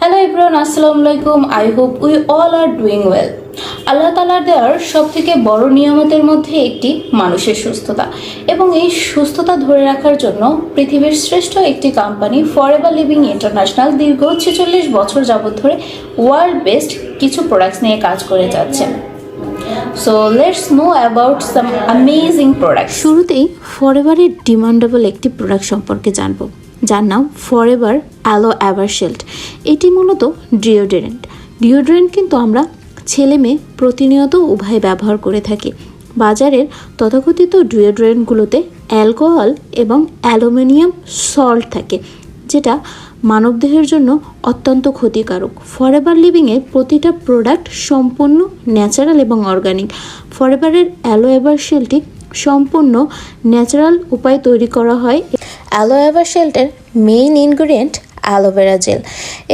Hello everyone, আসসালামু আলাইকুম। I hope we all are doing well. Allah তাআলার দেওয়ার সবথেকে বড় নিয়ামতের মধ্যে একটি মানুষের সুস্থতা, এবং এই সুস্থতা ধরে রাখার জন্য পৃথিবীর শ্রেষ্ঠ একটি কোম্পানি ফরএভার লিভিং ইন্টারন্যাশনাল দীর্ঘ 46 বছর যাবত ধরে ওয়ার্ল্ড বেস্ট কিছু প্রোডাক্টস নিয়ে কাজ করে যাচ্ছে। So let's know about some amazing product. শুরুতেই ফরএভারের ডিমান্ডেবল একটি প্রোডাক্ট সম্পর্কে জানবো, যার নাম ফরএভার অ্যালো এভারশেল্ড। এটি মূলত ডিওড্রেন্ট কিন্তু আমরা ছেলে মেয়ে প্রতিনিয়ত উভয় ব্যবহার করে থাকি। বাজারের তথাকথিত ডিওড্রেন্টগুলোতে অ্যালকোহল এবং অ্যালুমিনিয়াম সল্ট থাকে, যেটা মানবদেহের জন্য অত্যন্ত ক্ষতিকারক। ফরএভার লিভিংয়ের প্রতিটা প্রোডাক্ট সম্পূর্ণ ন্যাচারাল এবং অর্গানিক। ফরএভারের অ্যালো এভারশেল্ডটি সম্পূর্ণ ন্যাচারাল উপায়ে তৈরি করা হয়। অ্যালো এভারশেল্ডের মেইন ইনগ্রিডিয়েন্ট অ্যালোভেরা জেল,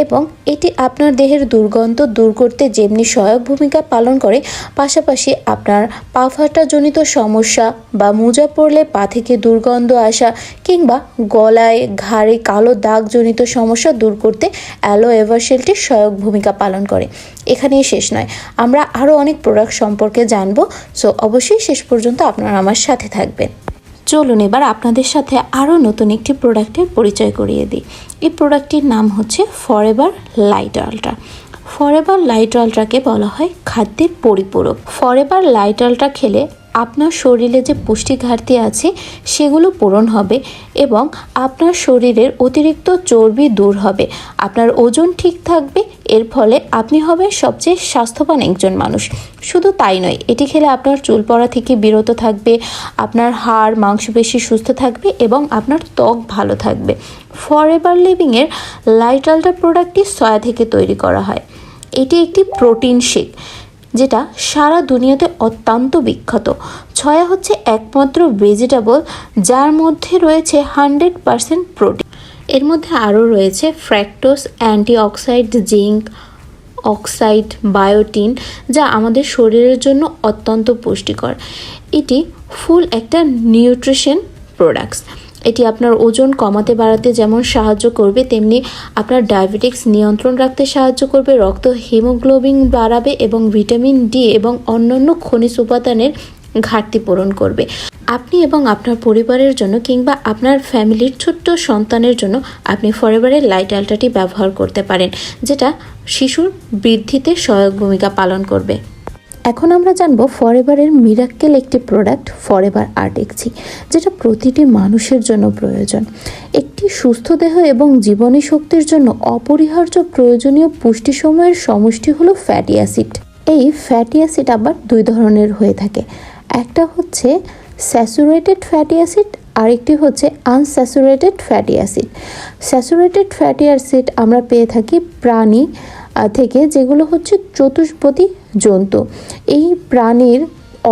এবং এটি আপনার দেহের দুর্গন্ধ দূর করতে যেমনি সহায়ক ভূমিকা পালন করে, পাশাপাশি আপনার পা ফাটাজনিত সমস্যা বা মোজা পরলে পা থেকে দুর্গন্ধ আসা কিংবা গলায় ঘাড়ে কালো দাগজনিত সমস্যা দূর করতে অ্যালো এভারশেল্ডটি সহায়ক ভূমিকা পালন করে। এখানেই শেষ নয়, আমরা আরও অনেক প্রোডাক্ট সম্পর্কে জানবো। সো অবশ্যই শেষ পর্যন্ত আপনারা আমার সাথে থাকবেন। চলুন এবার আপনাদের সাথে আরও নতুন একটি প্রোডাক্টের পরিচয় করিয়ে দিই। এই প্রোডাক্টটির নাম হচ্ছে Forever Lite Ultra. Forever Lite আল্ট্রাকে বলা হয় খাদ্যের পরিপূরক। ফরএভার লাইট আল্ট্রা খেলে আপনার শরীরে যে পুষ্টি ঘাটতি আছে সেগুলো পূরণ হবে, এবং আপনার শরীরের অতিরিক্ত চর্বি দূর হবে, আপনার ওজন ঠিক থাকবে। এর ফলে আপনি হবেন সবচেয়ে স্বাস্থ্যবান একজন মানুষ। শুধু তাই নয়, এটি খেলে আপনার চুল পড়া থেকে বিরত থাকবে, আপনার হাড় মাংসপেশি সুস্থ থাকবে এবং আপনার ত্বক ভালো থাকবে। ফরএভার লিভিংয়ের লাইট আল্ট্রা প্রোডাক্টটি সয়া থেকে তৈরি করা হয়। এটি একটি প্রোটিন শেক, যেটা সারা দুনিয়াতে অত্যন্ত বিখ্যাত। সয়া হচ্ছে একমাত্র ভেজিটেবল যার মধ্যে রয়েছে 100% প্রোটিন। এর মধ্যে আরও রয়েছে ফ্র্যাক্টোজ, অ্যান্টিঅক্সিডেন্ট, জিঙ্ক অক্সাইড, বায়োটিন, যা আমাদের শরীরের জন্য অত্যন্ত পুষ্টিকর। এটি ফুল একটা নিউট্রিশন প্রোডাক্টস। এটি আপনার ওজন কমাতে বাড়াতে যেমন সাহায্য করবে, তেমনি আপনার ডায়াবেটিক্স নিয়ন্ত্রণ রাখতে সাহায্য করবে, রক্ত হিমোগ্লোবিন বাড়াবে এবং ভিটামিন ডি এবং অন্যান্য খনিজ উপাদানের ঘাটতি পূরণ করবে। আপনি এবং আপনার পরিবারের জন্য কিংবা আপনার ফ্যামিলির ছোট্ট সন্তানের জন্য আপনি ফরএভারের লাইট আল্ট্রাটি ব্যবহার করতে পারেন, যেটা শিশুর বৃদ্ধিতে সহায়ক ভূমিকা পালন করবে। এখন আমরা জানব ফরএভারের মিরাক্কেল একটি প্রোডাক্ট ফরএভার আর্টেক্সি, যেটা প্রতিটি মানুষের জন্য প্রয়োজন। একটি সুস্থ দেহ এবং জীবনী শক্তির জন্য অপরিহার্য প্রয়োজনীয় পুষ্টিসমূহের সমষ্টি হলো ফ্যাটি অ্যাসিড। এই ফ্যাটি অ্যাসিড আবার দুই ধরনের হয়ে থাকে। একটা হচ্ছে স্যাচুরেটেড ফ্যাটি অ্যাসিড, আরেকটি হচ্ছে unsaturated fatty acid. Saturated fatty acid আমরা পেয়ে থাকি প্রাণী থেকে, যেগুলো হচ্ছে চতুষ্পদী জন্তু। এই প্রাণীর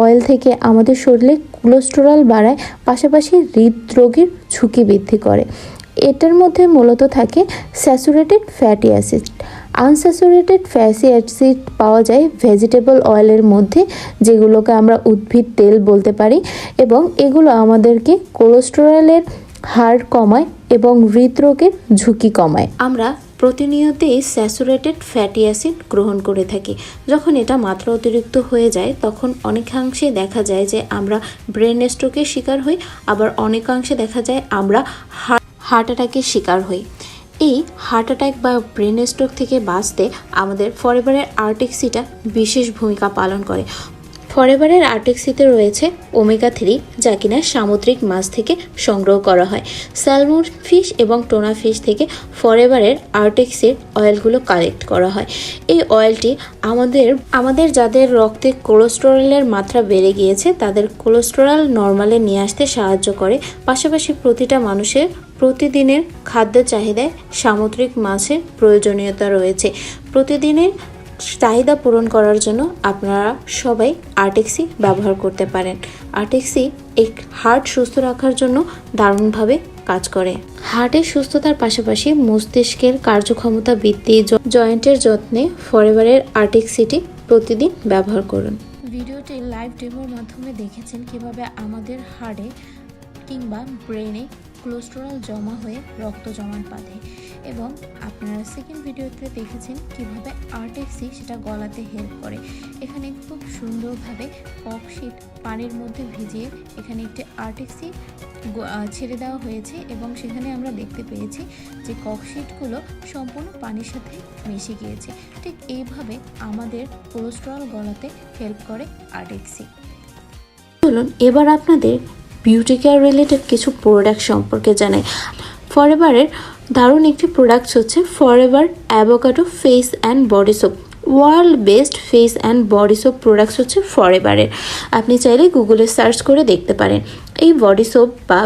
অয়েল থেকে আমাদের শরীরে কোলেস্টেরল বাড়ায়, পাশাপাশি হৃদরোগের ঝুঁকি বৃদ্ধি করে। এটার মধ্যে মূলত থাকে saturated fatty acid. Unsaturated fatty acid পাওয়া যায় ভেজিটেবল অয়েলের মধ্যে, যেগুলোকে আমরা উদ্ভিদ তেল বলতে পারি, এবং এগুলো আমাদেরকে কোলেস্টেরলের হার কমায় এবং হৃদরোগের ঝুঁকি কমায়। আমরা প্রতিনিয়তই স্যাচুরেটেড ফ্যাটি অ্যাসিড গ্রহণ করে থাকি। যখন এটা মাত্রা অতিরিক্ত হয়ে যায়, তখন অনেকাংশে দেখা যায় যে আমরা ব্রেন স্ট্রোকের শিকার হই, আবার অনেকাংশে দেখা যায় আমরা হার্ট অ্যাটাকের শিকার হই। এই হার্ট অ্যাটাক বা ব্রেন স্ট্রোক থেকে বাঁচতে আমাদের ফরএভারের আর্টেক্সিটা বিশেষ ভূমিকা পালন করে। ফরএভারের আর্টেক্সিতে রয়েছে ওমেগা 3, যা কিনা সামুদ্রিক মাছ থেকে সংগ্রহ করা হয়। স্যালমন ফিশ এবং টোনা ফিশ থেকে ফরএভারের আর্টেক্সির অয়েলগুলো কালেক্ট করা হয়। এই অয়েলটি আমাদের যাদের রক্তে কোলেস্টেরলের মাত্রা বেড়ে গিয়েছে তাদের কোলেস্টেরল নর্মালে নিয়ে আসতে সাহায্য করে। পাশাপাশি প্রতিটা মানুষের প্রতিদিনের খাদ্য চাহিদায় সামুদ্রিক মাছের প্রয়োজনীয়তা রয়েছে। প্রতিদিনের চাহিদা পূরণ করার জন্য আপনারা সবাই আর্টেক্সি ব্যবহার করতে পারেন। আর্টেক্সি এই হার্ট সুস্থ রাখার জন্য দারুণভাবে কাজ করে। হার্টের সুস্থতার পাশাপাশি মস্তিষ্কের কার্যক্ষমতা বৃদ্ধি, জয়েন্টের যত্নে ফরএভারের আর্টেক্সিটি প্রতিদিন ব্যবহার করুন। ভিডিওটি লাইভ ডেমোর মাধ্যমে দেখেছেন কিভাবে আমাদের হাড়ে কিংবা ব্রেনে কোলেস্টেরল জমা হয়ে রক্ত জমাট বাঁধে। এবং আপনারা সেকেন্ড ভিডিওতে দেখেছেন কিভাবে আর্টেক্সি সেটা গলাতে হেল্প করে। এখানে খুব সুন্দরভাবে ককশিট পানির মধ্যে ভিজিয়ে এখানে একটি আর্টেক্সি ছেড়ে দেওয়া হয়েছে এবং সেখানে আমরা দেখতে পেয়েছি যে ককশিটগুলো সম্পূর্ণ পানির সাথে মিশে গিয়েছে। ঠিক এইভাবে আমাদের কোলেস্টেরল গলাতে হেল্প করে আর্টেক্সি। চলুন এবার আপনাদের বিউটি কেয়ার রিলেটেড কিছু প্রোডাক্ট সম্পর্কে জানাই। ফরএভারের দারুণ একটি প্রোডাক্ট হচ্ছে forever avocado face and body soap. World best face and body soap products হচ্ছে ফরএভারের। আপনি চাইলে গুগলে সার্চ করে দেখতে পারেন। এই বডি সোপ বা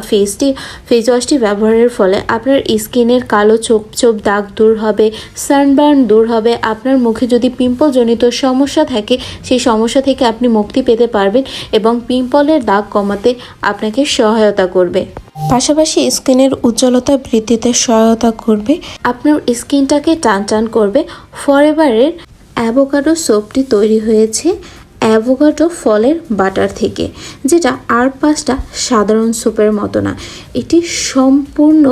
ফেস ওয়াশটি ব্যবহারের ফলে আপনার স্কিনের কালো ছোপ দাগ দূর হবে, সানবার্ন দূর হবে। আপনার মুখে যদি পিম্পলজনিত সমস্যা থাকে সেই সমস্যা থেকে আপনি মুক্তি পেতে পারবেন এবং পিম্পলের দাগ কমাতে আপনাকে সহায়তা করবে। পাশাপাশি স্কিনের উজ্জ্বলতা বৃদ্ধিতে সহায়তা করবে, আপনার স্কিনটাকে টান করবে। ফরএভারের অ্যাভোকাডো সোপটি তৈরি হয়েছে অ্যাভোকাডো ফলের বাটার থেকে, যেটা আর 5টা সাধারণ সোপের মতো না। এটি সম্পূর্ণ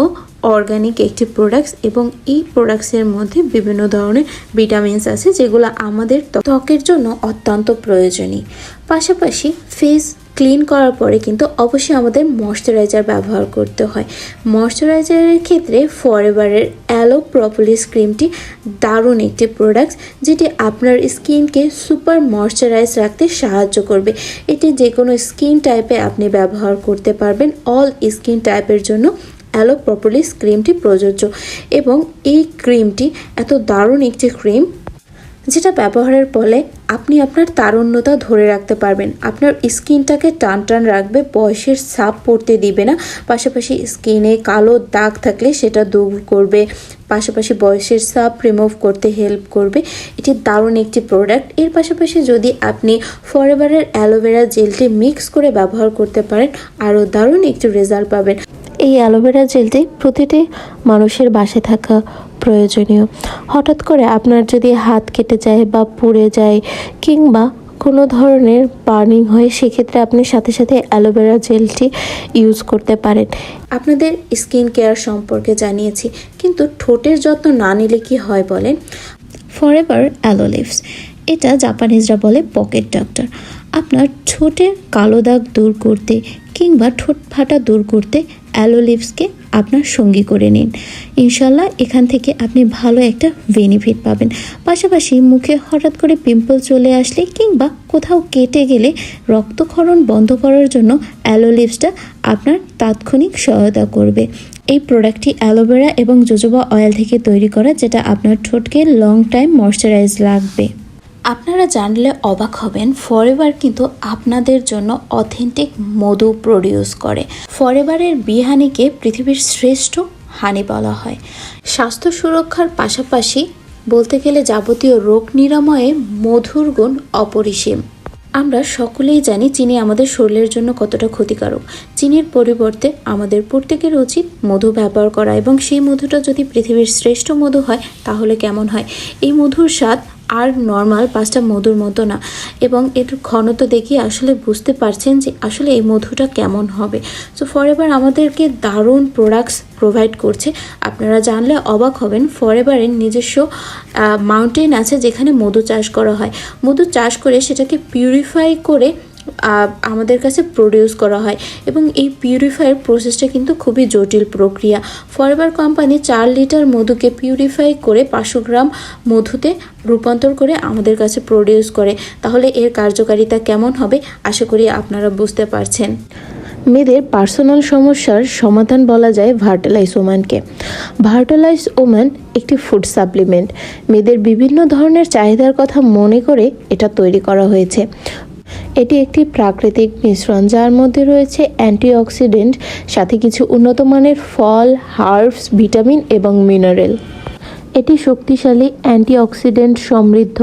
অর্গানিক একটি প্রোডাক্টস এবং এই প্রোডাক্টসের মধ্যে বিভিন্ন ধরনের ভিটামিনস আছে যেগুলো আমাদের ত্বকের জন্য অত্যন্ত প্রয়োজনীয়। পাশাপাশি ফেস ক্লিন করার পরে কিন্তু অবশ্যই আমাদের ময়শ্চারাইজার ব্যবহার করতে হয়। ময়শ্চারাইজারের ক্ষেত্রে ফরএভারের অ্যালো প্রপোলিস ক্রিমটি দারুণ একটি প্রোডাক্ট, যেটি আপনার স্কিনকে সুপার ময়শ্চারাইজ রাখতে সাহায্য করবে। এটি যে কোনো স্কিন টাইপে আপনি ব্যবহার করতে পারবেন। অল স্কিন টাইপের জন্য অ্যালো প্রপোলিস ক্রিমটি প্রযোজ্য এবং এই ক্রিমটি এত দারুণ একটি ক্রিম যেটা ব্যবহারের ফলে আপনি আপনার তারুণ্যতা ধরে রাখতে পারবেন। আপনার স্কিনটাকে টান রাখবে, বয়সের ছাপ পড়তে দিবে না। পাশাপাশি স্কিনে কালো দাগ থাকলে সেটা দূর করবে, পাশাপাশি বয়সের ছাপ রিমুভ করতে হেল্প করবে। এটি দারুণ একটি প্রোডাক্ট। এর পাশাপাশি যদি আপনি ফরএভারের অ্যালোভেরা জেলটি মিক্স করে ব্যবহার করতে পারেন আরও দারুণ একটি রেজাল্ট পাবেন। এই অ্যালোভেরা জেলটি প্রতিটি মানুষের বাসায় থাকা প্রয়োজনীয়। হঠাৎ করে আপনার যদি হাত কেটে যায় বা পুড়ে যায় কিংবা কোনো ধরনের বার্নিং হয়, সেক্ষেত্রে আপনি সাথে সাথে অ্যালোভেরা জেলটি ইউজ করতে পারেন। আপনাদের স্কিন কেয়ার সম্পর্কে জানিয়েছি, কিন্তু ঠোঁটের যত্ন না নিলে কি হয় বলেন? ফরএভার অ্যালো লিভস, এটা জাপানিজরা বলে পকেট ডক্টর। আপনার ঠোঁটের কালো দাগ দূর করতে কিংবা ঠোঁট ফাটা দূর করতে অ্যালো লিভসকে আপনার সঙ্গী করে নিন। ইনশাল্লাহ এখান থেকে আপনি ভালো একটা বেনিফিট পাবেন। পাশাপাশি মুখে হঠাৎ করে পিম্পল চলে আসলে কিংবা কোথাও কেটে গেলে রক্তক্ষরণ বন্ধ করার জন্য অ্যালো লিভসটা আপনার তাৎক্ষণিক সহায়তা করবে। এই প্রোডাক্টটি অ্যালোভেরা এবং জোজোবা অয়েল থেকে তৈরি করা, যেটা আপনার ঠোঁটকে লং টাইম ময়শ্চারাইজ রাখবে। আপনারা জানলে অবাক হবেন, ফরএভার কিন্তু আপনাদের জন্য অথেন্টিক মধু প্রডিউস করে। ফরএভারের বি হানিকে পৃথিবীর শ্রেষ্ঠ হানি বলা হয়। স্বাস্থ্য সুরক্ষার পাশাপাশি বলতে গেলে যাবতীয় রোগ নিরাময়ে মধুর গুণ অপরিসীম। আমরা সকলেই জানি চিনি আমাদের শরীরের জন্য কতটা ক্ষতিকারক। চিনির পরিবর্তে আমাদের প্রত্যেকের উচিত মধু ব্যবহার করা, এবং সেই মধুটা যদি পৃথিবীর শ্রেষ্ঠ মধু হয় তাহলে কেমন হয়? এই মধুর স্বাদ আর নর্মাল 5টা মধুর মতো না, এবং এর ঘনত্ব দেখে আসলে বুঝতে পারছেন যে আসলে এই মধুটা কেমন হবে। সো ফরএভার আমাদেরকে দারুণ প্রোডাক্টস প্রোভাইড করছে। আপনারা জানলে অবাক হবেন, ফরএভারের নিজস্ব মাউন্টেন আছে যেখানে মধু চাষ করা হয়। মধু চাষ করে সেটাকে পিউরিফাই করে আমাদের কাছে প্রডিউস করা হয়, এবং এই পিউরিফাইয়ের প্রসেসটা কিন্তু খুবই জটিল প্রক্রিয়া। ফরএভার কোম্পানি 4 লিটার মধুকে পিউরিফাই করে 500 গ্রাম মধুতে রূপান্তর করে আমাদের কাছে প্রডিউস করে। তাহলে এর কার্যকারিতা কেমন হবে আশা করি আপনারা বুঝতে পারছেন। মেয়েদের পার্সোনাল সমস্যার সমাধান বলা যায় ভার্টালাইজ ওম্যানকে। ভার্টালাইজ ওম্যান একটি ফুড সাপ্লিমেন্ট। মেয়েদের বিভিন্ন ধরনের চাহিদার কথা মনে করে এটা তৈরি করা হয়েছে। এটি একটি প্রাকৃতিক মিশ্রণ যার মধ্যে রয়েছে অ্যান্টিঅক্সিডেন্ট, সাথে কিছু উন্নত মানের ফল, হার্বস, ভিটামিন এবং মিনারেল। এটি শক্তিশালী অ্যান্টিঅক্সিডেন্ট সমৃদ্ধ,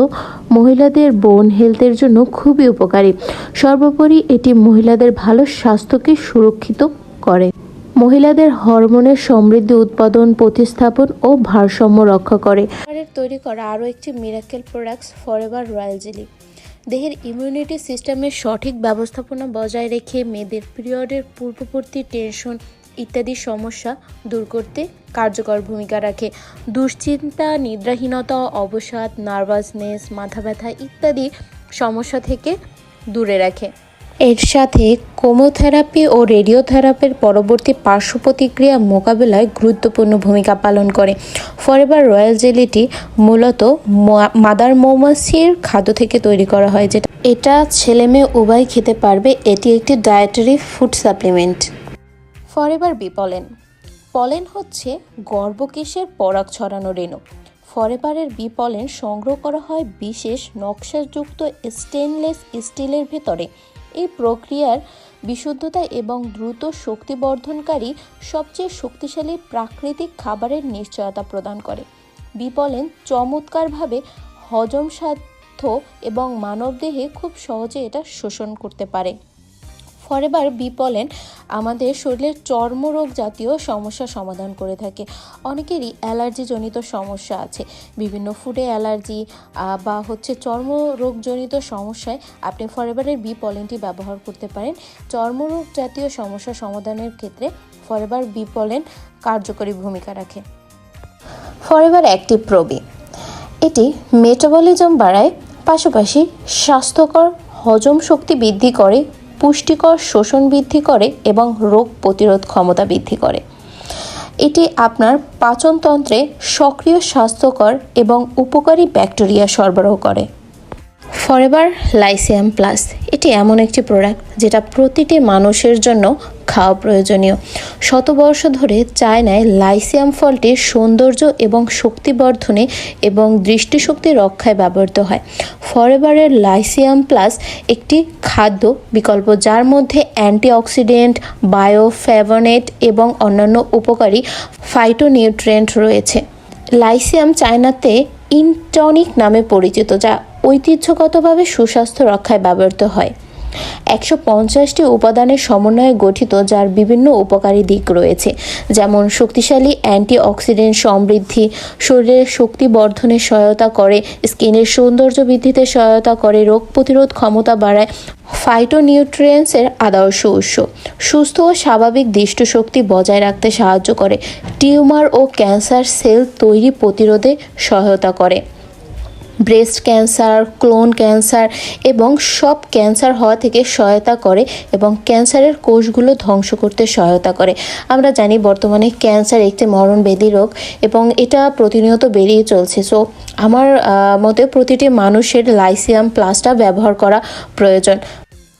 মহিলাদের বোন হেলথের জন্য খুবই উপকারী। সর্বোপরি এটি মহিলাদের ভালো স্বাস্থ্যকে সুরক্ষিত করে। মহিলাদের হরমোনের সমৃদ্ধি উৎপাদন, প্রতিস্থাপন ও ভারসাম্য রক্ষা করে। তৈরি করা আরও একটি miracle products forever royal jelly. দেহের ইমিউনিটি সিস্টেমের সঠিক ব্যবস্থাপনা বজায় রেখে মেয়েদের পিরিয়ডের পূর্ববর্তী টেনশন ইত্যাদি সমস্যা দূর করতে কার্যকর ভূমিকা রাখে। দুশ্চিন্তা, নিদ্রাহীনতা, অবসাদ, নার্ভাসনেস, মাথা ব্যথা ইত্যাদি সমস্যা থেকে দূরে রাখে। এর সাথে কেমোথেরাপি ও রেডিওথেরাপির পরবর্তী পার্শ্ব প্রতিক্রিয়া মোকাবেলায় গুরুত্বপূর্ণ ভূমিকা পালন করে। ফরএভার রয়্যাল জেলিটি মূলত মাদার মৌমাছির খাদ্য থেকে তৈরি করা হয়, যেটা এটা ছেলে মেয়ে উভয় খেতে পারবে। এটি একটি dietary food supplement. Forever bee pollen. Pollen হচ্ছে গর্ভকেশের পরাগ ছড়ানো রেণু। ফরএভারের বি পলেন সংগ্রহ করা হয় বিশেষ নকশাযুক্ত স্টেনলেস স্টিলের ভেতরে। এই প্রক্রিয়ার বিশুদ্ধতা এবং দ্রুত শক্তিবর্ধনকারী সবচেয়ে শক্তিশালী প্রাকৃতিক খাবারের নিশ্চয়তা প্রদান করে। বি পলেন চমৎকারভাবে হজমসাধ্য এবং মানবদেহে খুব সহজে এটা শোষণ করতে পারে। ফরএভার বি পলেন আমাদের শরীরের চর্মরোগ জাতীয় সমস্যা সমাধান করে থাকে। অনেকেরই অ্যালার্জিজনিত সমস্যা আছে, বিভিন্ন ফুডে অ্যালার্জি বা চর্মরোগজনিত সমস্যায় আপনি ফরএভারের বি পলেনটি ব্যবহার করতে পারেন। চর্মরোগ জাতীয় সমস্যা সমাধানের ক্ষেত্রে ফরএভার বি পলেন কার্যকরী ভূমিকা রাখে। Forever Active Pro B. এটি মেটাবলিজম বাড়ায়, পাশাপাশি স্বাস্থ্যকর হজম শক্তি বৃদ্ধি করে, পুষ্টিকর শোষণ বৃদ্ধি করে এবং রোগ প্রতিরোধ ক্ষমতা বৃদ্ধি করে। এটি আপনার পাচনতন্ত্রে সক্রিয়, স্বাস্থ্যকর এবং উপকারী ব্যাকটেরিয়া সরবরাহ করে। Forever Lyceum plus. এটি এমন একটি প্রোডাক্ট যেটা প্রতিটি মানুষের জন্য খাওয়া প্রয়োজনীয়। শতবর্ষ ধরে চায়নায় লাইসিয়াম ফলটির সৌন্দর্য এবং শক্তিবর্ধনে এবং দৃষ্টিশক্তি রক্ষায় ব্যবহৃত হয়। ফরএভারের লাইসিয়াম প্লাস একটি খাদ্য বিকল্প যার মধ্যে অ্যান্টিঅক্সিডেন্ট, বায়োফ্ল্যাভোনেট এবং অন্যান্য উপকারী ফাইটোনিউট্রিয়েন্ট রয়েছে। লাইসিয়াম চায়নাতে ইনটনিক নামে পরিচিত, যা ঐতিহ্যগতভাবে সুস্বাস্থ্য রক্ষায় ব্যবহৃত হয়। 150টি উপাদানের সমন্বয়ে গঠিত, যার বিভিন্ন উপকারী দিক রয়েছে, যেমন শক্তিশালী অ্যান্টিঅক্সিডেন্ট সমৃদ্ধি, শরীরের শক্তি বর্ধনে সহায়তা করে, স্কিনের সৌন্দর্য বৃদ্ধিতে সহায়তা করে, রোগ প্রতিরোধ ক্ষমতা বাড়ায়, ফাইটোনিউট্রিয়েন্টসের আদর্শ উৎস, সুস্থ ও স্বাভাবিক দৃষ্টিশক্তি বজায় রাখতে সাহায্য করে, টিউমার ও ক্যান্সার সেল তৈরি প্রতিরোধে সহায়তা করে, ব্রেস্ট ক্যান্সার, কোলন ক্যান্সার এবং সব ক্যান্সার হওয়া থেকে সহায়তা করে এবং ক্যান্সারের কোষগুলো ধ্বংস করতে সহায়তা করে। আমরা জানি বর্তমানে ক্যান্সার একটি মরণব্যাধি রোগ এবং এটা প্রতিনিয়ত বেড়েই চলছে। সো আমার মতে প্রতিটি মানুষের লাইসিয়াম প্লাসটা ব্যবহার করা প্রয়োজন।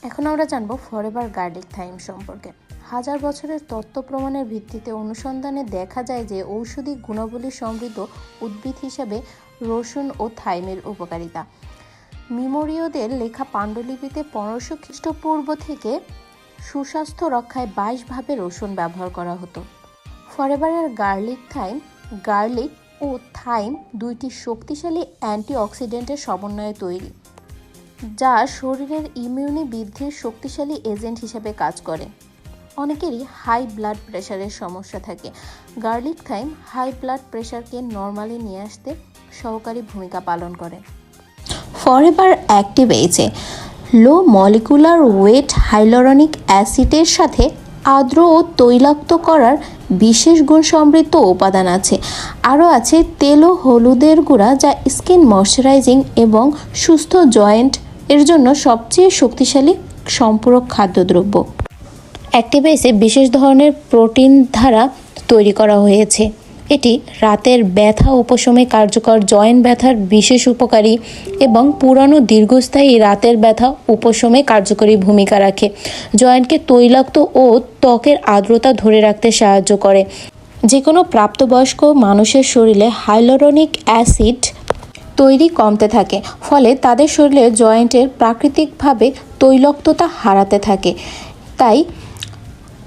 এখন আমরা জানবো ফরএভার গার্লিক থাইম সম্পর্কে। হাজার বছরের তত্ত্ব প্রমাণের ভিত্তিতে অনুসন্ধানে দেখা যায় যে ঔষধি গুণাবলী সমৃদ্ধ উদ্ভিদ হিসাবে রসুন ও থাইমের উপকারিতা। মিমোরীয়দের লেখা পাণ্ডুলিপিতে 1500 খ্রিস্টপূর্ব থেকে সুস্বাস্থ্য রক্ষায় 22 ভাবে রসুন ব্যবহার করা হতো। ফরএভারের গার্লিক ও থাইম দুইটি শক্তিশালী অ্যান্টিঅক্সিডেন্টের সমন্বয়ে তৈরি, যা শরীরের ইমিউনি বৃদ্ধির শক্তিশালী এজেন্ট হিসেবে কাজ করে। অনেকেরই হাই ব্লাড প্রেশারের সমস্যা থাকে। গার্লিক থাইম হাই ব্লাড প্রেশারকে নর্মালি নিয়ে আসতে সহকারী ভূমিকা পালন করে। ফরএভার অ্যাক্টিভ এইচে লো মলিকুলার ওয়েট হাইলোরনিক অ্যাসিডের সাথে আর্দ্র ও তৈলাক্ত করার বিশেষ গুণ সমৃদ্ধ উপাদান আছে। আরও আছে তেল ও হলুদের গুঁড়া, যা স্কিন ময়শ্চারাইজিং এবং সুস্থ জয়েন্ট এর জন্য সবচেয়ে শক্তিশালী সম্পূরক খাদ্যদ্রব্য। অ্যাক্টিভেসে বিশেষ ধরনের প্রোটিন দ্বারা তৈরি করা হয়েছে। এটি রাতের ব্যথা উপশমে কার্যকর, জয়েন্ট ব্যথার বিশেষ উপকারী এবং পুরানো দীর্ঘস্থায়ী রাতের ব্যথা উপশমে কার্যকরী ভূমিকা রাখে। জয়েন্টকে তৈলাক্ত ও ত্বকের আর্দ্রতা ধরে রাখতে সাহায্য করে। যে কোনো প্রাপ্তবয়স্ক মানুষের শরীরে হাইলোরনিক অ্যাসিড তৈরি কমতে থাকে, ফলে তাদের শরীরে জয়েন্টের প্রাকৃতিকভাবে তৈলাক্ততা হারাতে থাকে। তাই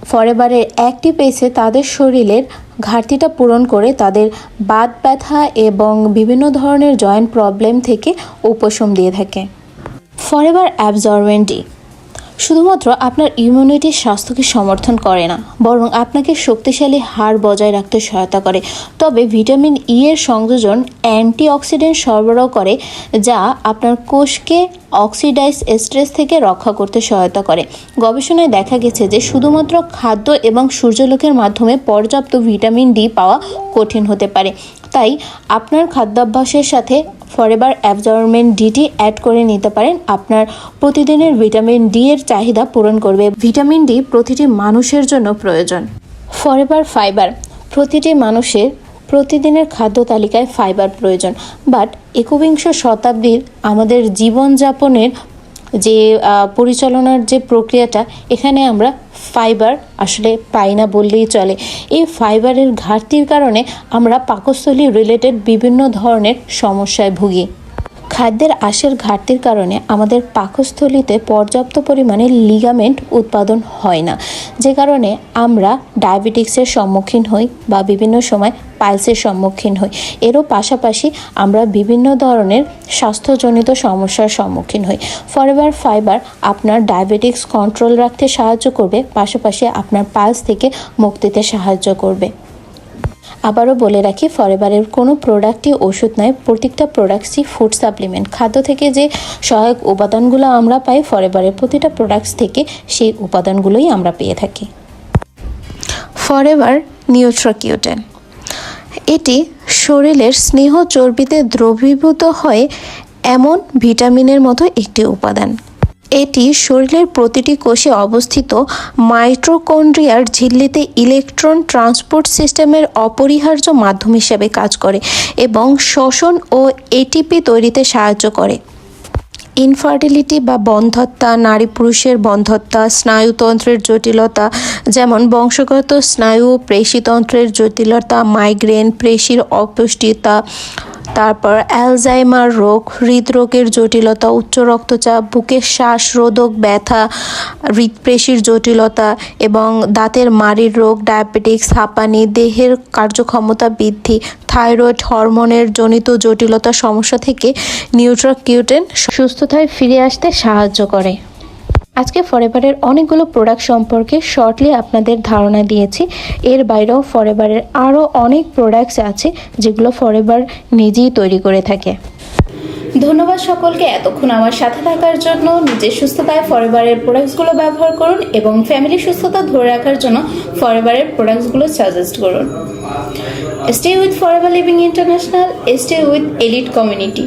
ফরএভারের অ্যাক্টিভ এইচে তাদের শরীরের ঘাটতিটা পূরণ করে তাদের বাত ব্যথা এবং বিভিন্ন ধরনের জয়েন্ট প্রবলেম থেকে উপশম দিয়ে থাকে। ফরএভার অ্যাবজর্বেন্ট ডি শুধুমাত্র আপনার ইমিউনিটির স্বাস্থ্যকে সমর্থন করে না, বরং আপনাকে শক্তিশালী হাড় বজায় রাখতে সহায়তা করে। তবে ভিটামিন ই এর সংযোজন অ্যান্টিঅক্সিডেন্ট সরবরাহ করে, যা আপনার কোষকে অক্সিডাইজ স্ট্রেস থেকে রক্ষা করতে সহায়তা করে। গবেষণায় দেখা গেছে যে শুধুমাত্র খাদ্য এবং সূর্যালোকের মাধ্যমে পর্যাপ্ত ভিটামিন ডি পাওয়া কঠিন হতে পারে। তাই আপনার খাদ্যাভ্যাসের সাথে ফরএভার অ্যাবজর্বমেন্ট ডিটি অ্যাড করে নিতে পারেন। আপনার প্রতিদিনের ভিটামিন ডি এর চাহিদা পূরণ করবে। ভিটামিন ডি প্রতিটি মানুষের জন্য প্রয়োজন। Forever fibre. প্রতিটি মানুষের প্রতিদিনের খাদ্য তালিকায় ফাইবার প্রয়োজন, বাট একবিংশ শতাব্দীর আমাদের জীবনযাপনের যে পরিচালনার যে প্রক্রিয়াটা, এখানে আমরা ফাইবার আসলে পাই না বললেই চলে। এই ফাইবারের ঘাটতির কারণে আমরা পাকস্থলী রিলেটেড বিভিন্ন ধরনের সমস্যায় ভুগি। খাদ্যের আঁশের ঘাটতির কারণে আমাদের পাকস্থলীতে পর্যাপ্ত পরিমাণে লিগামেন্ট উৎপাদন হয় না, যে কারণে আমরা ডায়াবেটিক্সের সম্মুখীন হই বা বিভিন্ন সময় পাইলসের সম্মুখীন হই। এরও পাশাপাশি আমরা বিভিন্ন ধরনের স্বাস্থ্যজনিত সমস্যার সম্মুখীন হই। ফরএভার ফাইবার আপনার ডায়াবেটিক্স কন্ট্রোল রাখতে সাহায্য করবে, পাশাপাশি আপনার পাইলস থেকে মুক্তিতে সাহায্য করবে। আবারও বলে রাখি, ফরএভারের কোনো প্রোডাক্টই ওষুধ নয়, প্রত্যেকটা প্রোডাক্টসই ফুড সাপ্লিমেন্ট। খাদ্য থেকে যে সহায়ক উপাদানগুলো আমরা পাই, ফরএভারের প্রতিটা প্রোডাক্টস থেকে সেই উপাদানগুলোই আমরা পেয়ে থাকি। ফরএভার নিউট্রাকিউটেন। এটি শরীরের স্নেহ চর্বিতে দ্রবীভূত হয়ে এমন ভিটামিনের মতো একটি উপাদান। এটি শরীরের প্রতিটি কোষে অবস্থিত মাইটোকন্ড্রিয়ার ঝিল্লিতে ইলেকট্রন ট্রান্সপোর্ট সিস্টেমের অপরিহার্য মাধ্যম হিসেবে কাজ করে এবং শ্বসন ও এটিপি তৈরিতে সাহায্য করে। ইনফার্টিলিটি বা বন্ধ্যত্বা, নারী পুরুষের বন্ধ্যত্বা, স্নায়ুতন্ত্রের জটিলতা যেমন বংশগত স্নায়ু পেশিতন্ত্রের জটিলতা, মাইগ্রেন, পেশির অপুষ্টিতা, তারপর অ্যালজাইমার রোগ, হৃদরোগের জটিলতা, উচ্চ রক্তচাপ, বুকের শ্বাসরোধক ব্যথা, হৃদপেশির জটিলতা এবং দাঁতের মাড়ির রোগ, ডায়াবেটিক্স, হাঁপানি, দেহের কার্যক্ষমতা বৃদ্ধি, থাইরয়েড হরমোনের জনিত জটিলতা সমস্যা থেকে নিউট্রাকিউটেন সুস্থতায় ফিরে আসতে সাহায্য করে। আজকে ফরএভারের অনেকগুলো প্রোডাক্ট সম্পর্কে শর্টলি আপনাদের ধারণা দিয়েছি। এর বাইরেও ফরএভারের আরও অনেক প্রোডাক্টস আছে যেগুলো ফরএভার নিজেই তৈরি করে থাকে। ধন্যবাদ সকলকে এতক্ষণ আমার সাথে থাকার জন্য। নিজের সুস্থতায় ফরএভারের প্রোডাক্টসগুলো ব্যবহার করুন এবং ফ্যামিলির সুস্থতা ধরে রাখার জন্য ফরএভারের প্রোডাক্টসগুলো সাজেস্ট করুন। Stay with forever living international, stay with elite community.